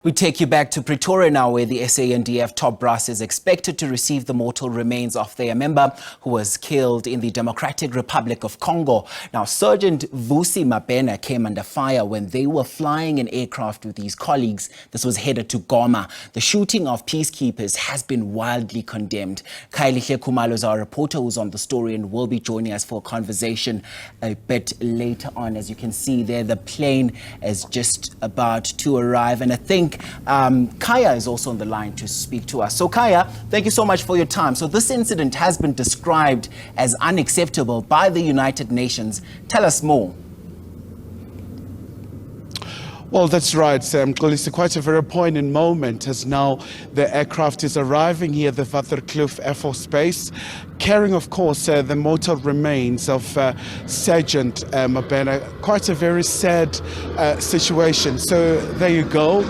We take you back to Pretoria now, where the SANDF top brass is expected to receive the mortal remains of their member who was killed in the Democratic Republic of Congo. Now, Sergeant Vusi Mabena came under fire when they were flying an aircraft with his colleagues. This was headed to Goma. The shooting of peacekeepers has been wildly condemned. Khayelihle Khumalo is our reporter who's on the story and will be joining us for a conversation a bit later on. As you can see there, the plane is just about to arrive, and I think Khaya is also on the line to speak to us. So Khaya, thank you so much for your time. So this incident has been described as unacceptable by the United Nations. Tell us more. Well, that's right, Sam. It's quite a very poignant moment as now the aircraft is arriving here at the Waterkloof Airforce Base, carrying, of course, the mortal remains of Sergeant Mabena. Quite a very sad situation. So there you go.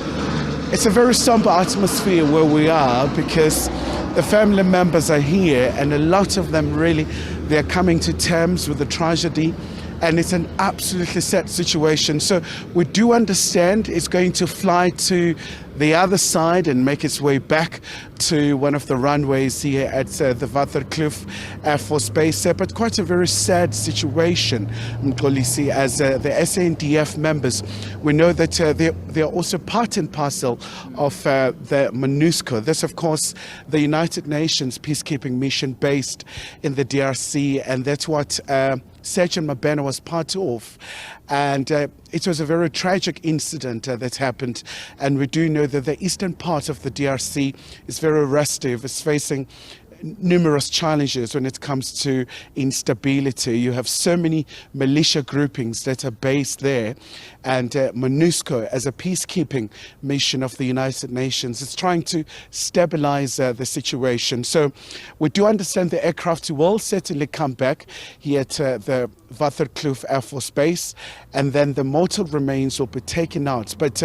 It's a very somber atmosphere where we are because the family members are here and a lot of them really, they're coming to terms with the tragedy. And it's an absolutely sad situation. So we do understand it's going to fly to the other side and make its way back to one of the runways here at the Waterkloof Airforce Base. But quite a very sad situation, Mkolisi, as the SANDF members. We know that they are also part and parcel of the MONUSCO. That's, of course, the United Nations peacekeeping mission based in the DRC, and that's what Sergeant Mabena was part of. And it was a very tragic incident that happened. And we do know that the eastern part of the DRC is very restive. It's facing numerous challenges when it comes to instability. You have so many militia groupings that are based there, and MONUSCO, as a peacekeeping mission of the United Nations, is trying to stabilize the situation. So we do understand the aircraft will certainly come back here at the Waterkloof Airforce Base, and then the mortal remains will be taken out. But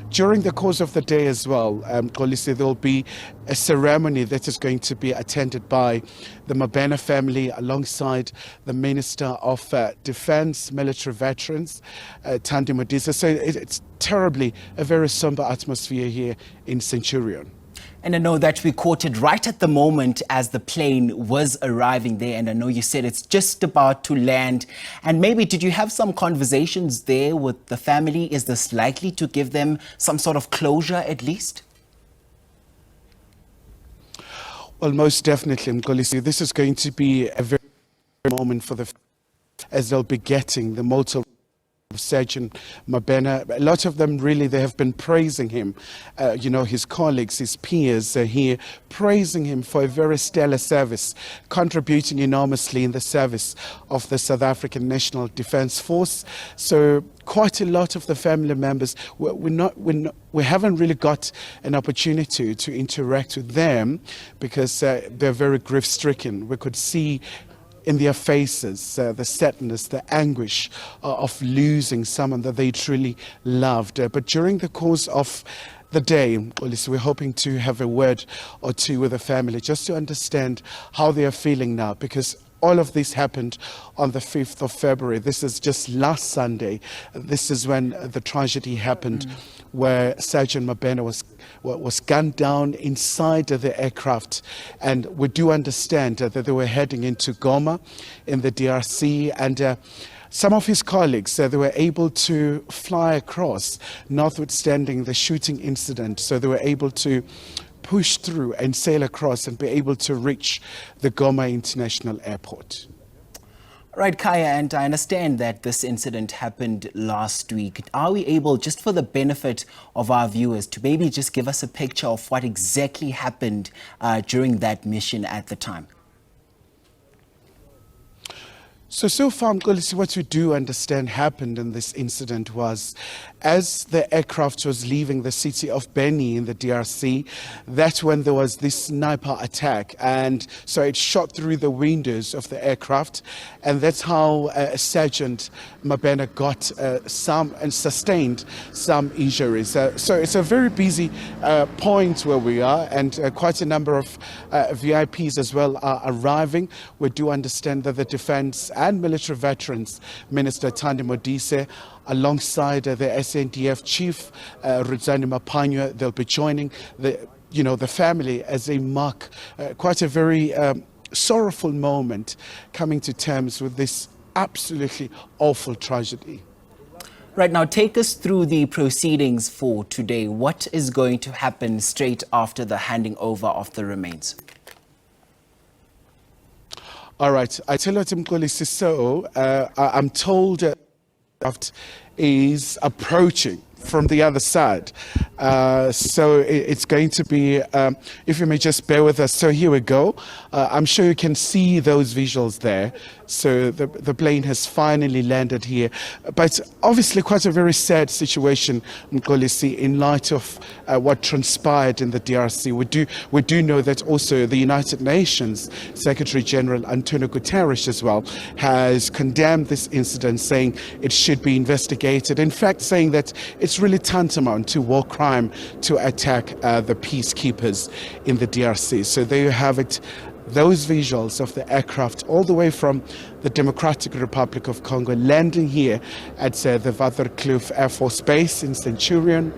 during the course of the day as well, there will be a ceremony that is going to be attended by the Mabena family alongside the Minister of Defense, Military Veterans, Thandi Modise. So it's terribly a very somber atmosphere here in Centurion. And I know that we caught it right at the moment as the plane was arriving there. And I know you said it's just about to land. And maybe did you have some conversations there with the family? Is this likely to give them some sort of closure at least? Well, most definitely, Mkolisi. This is going to be a very moment for the as they'll be getting the mortal Sergeant Mabena. A lot of them really, they have been praising him. His colleagues, his peers are here praising him for a very stellar service, contributing enormously in the service of the South African National Defence Force. So quite a lot of the family members, we haven't really got an opportunity to interact with them because they're very grief-stricken. We could see in their faces, the sadness, the anguish of losing someone that they truly loved. But during the course of the day, we're hoping to have a word or two with the family just to understand how they are feeling now, because all of this happened on the 5th of February. This is just last Sunday. This is when the tragedy happened, where Sergeant Mabena was gunned down inside the aircraft. And we do understand that they were heading into Goma in the DRC, and some of his colleagues, they were able to fly across, notwithstanding the shooting incident. So they were able to push through and sail across and be able to reach the Goma International Airport. Right, Khaya, and I understand that this incident happened last week. Are we able, just for the benefit of our viewers, to maybe just give us a picture of what exactly happened during that mission at the time? So far, what we do understand happened in this incident was, as the aircraft was leaving the city of Beni in the DRC, that's when there was this sniper attack. And so it shot through the windows of the aircraft. And that's how Sergeant Mabena got some and sustained some injuries. So it's a very busy point where we are, and quite a number of VIPs as well are arriving. We do understand that the Defense and Military Veterans Minister Thandi Modise alongside the SANDF chief, Rudzani Mapanywa. They'll be joining the family as they mark quite a very sorrowful moment, coming to terms with this absolutely awful tragedy. Right now, take us through the proceedings for today. What is going to happen straight after the handing over of the remains? All right, I tell you what, Mkolisi, so I'm told that is approaching from the other side. So it's going to be, if you may just bear with us. So here we go. I'm sure you can see those visuals there. So the plane has finally landed here. But obviously quite a very sad situation, Mkolisi, in light of what transpired in the DRC. We do know that also the United Nations Secretary General Antonio Guterres as well has condemned this incident, saying it should be investigated. In fact, saying that it's really tantamount to war crime to attack the peacekeepers in the DRC. So there you have it. Those visuals of the aircraft all the way from the Democratic Republic of Congo landing here at the Waterkloof Airforce Base in Centurion.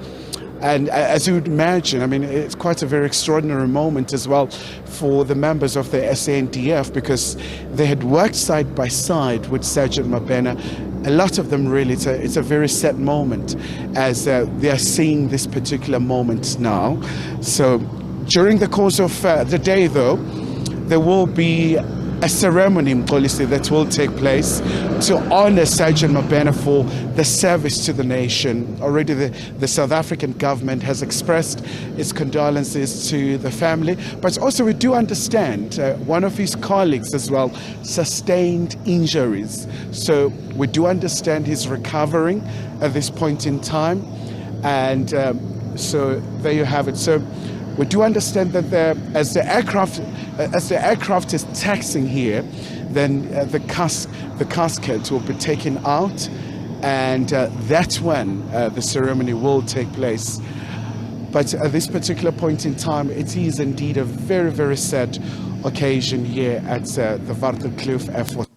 And as you would imagine, I mean, it's quite a very extraordinary moment as well for the members of the SANDF, because they had worked side by side with Sergeant Mabena. A lot of them really, it's a very sad moment as they are seeing this particular moment now. So during the course of the day, though, there will be a ceremony policy that will take place to honor Sergeant Mabena for the service to the nation. Already the South African government has expressed its condolences to the family, but also we do understand one of his colleagues as well sustained injuries. So we do understand he's recovering at this point in time, and so there you have it. So we do understand that as the aircraft is taxiing here, then the casket will be taken out, and that's when the ceremony will take place. But at this particular point in time, it is indeed a very, very sad occasion here at the Waterkloof Airforce.